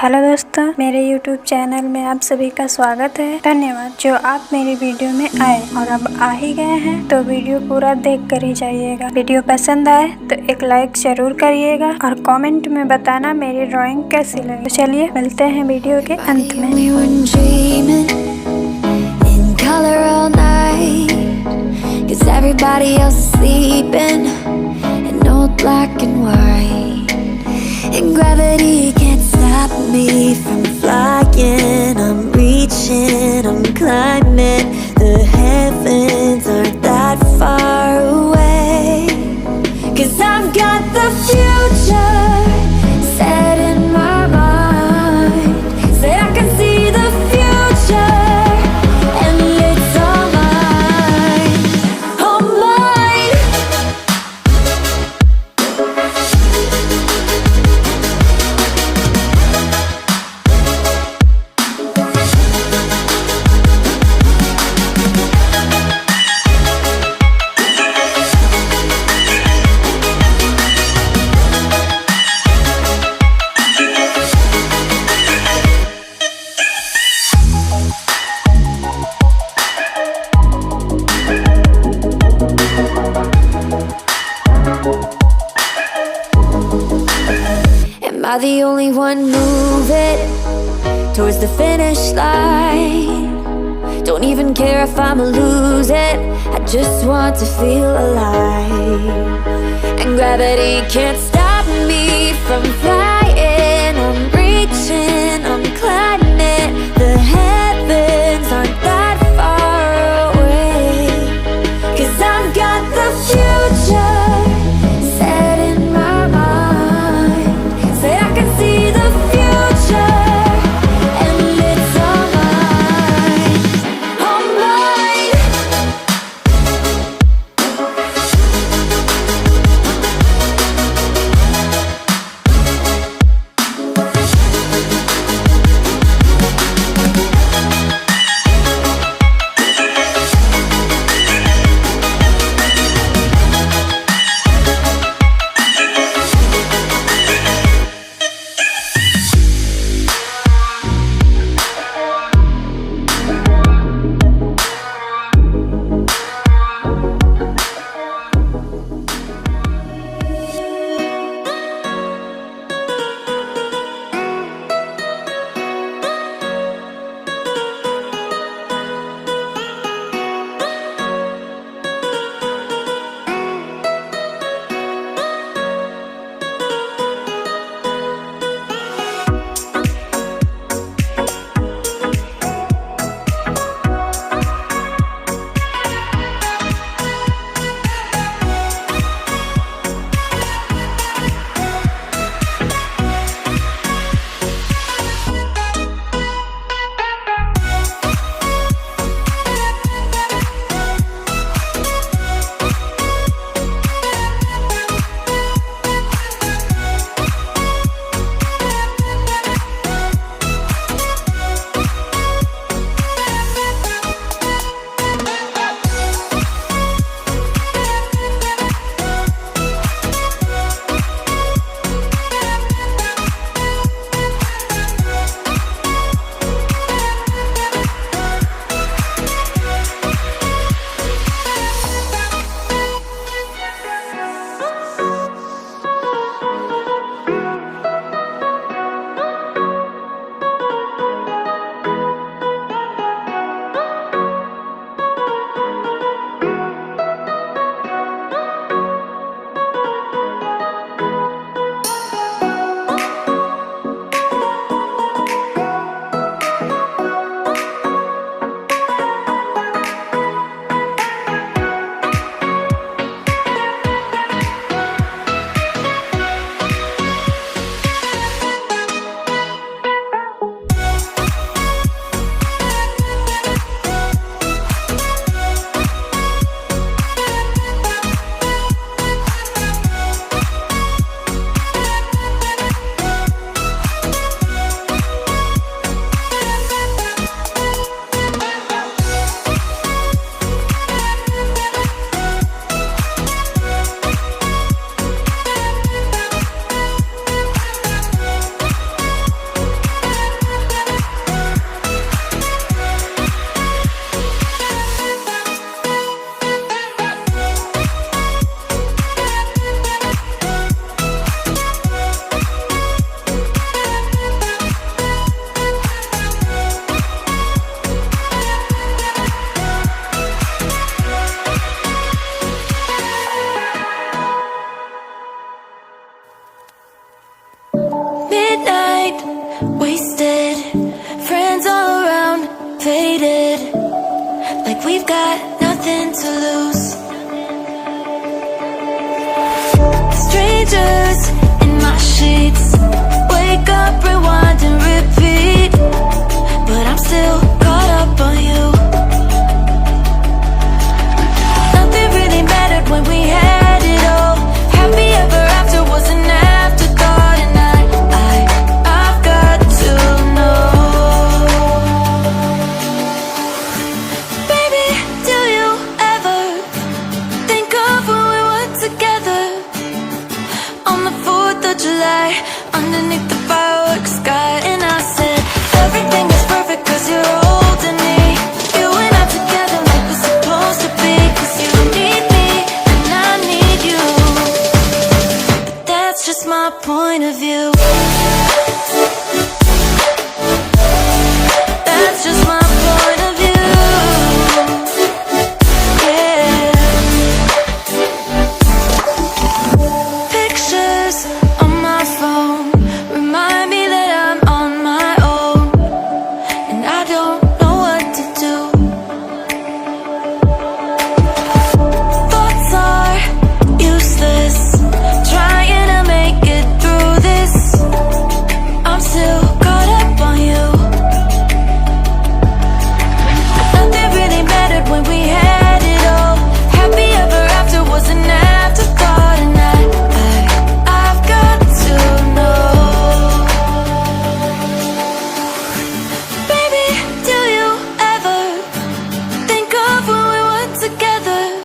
Hello दोस्तों, मेरे YouTube channel में आप सभी का स्वागत है। धन्यवाद जो आप मेरी वीडियो में आए और अब आ ही गए हैं तो वीडियो पूरा देख कर ही जाइएगा। वीडियो पसंद आए तो एक लाइक जरूर करिएगा और कमेंट में बताना मेरी ड्राइंग कैसी लगी। तो चलिए मिलते हैं वीडियो के अंत में। And gravity can't stop me from flying. I'm reaching, I'm climbing. The heavens aren't that far away. 'Cause I've got the future set in my mind. Said I can see the future and it's all mine. All mine. Am I the only one moving towards the finish line? Don't even care if I'ma lose it, I just want to feel alive. And gravity can't stop me from flying. I'm reaching, I'm climbing. The heavens aren't that far away. 'Cause I've got the future set in my mind. Say I can see the future and it's all mine. All mine. got nothing to lose. Strangers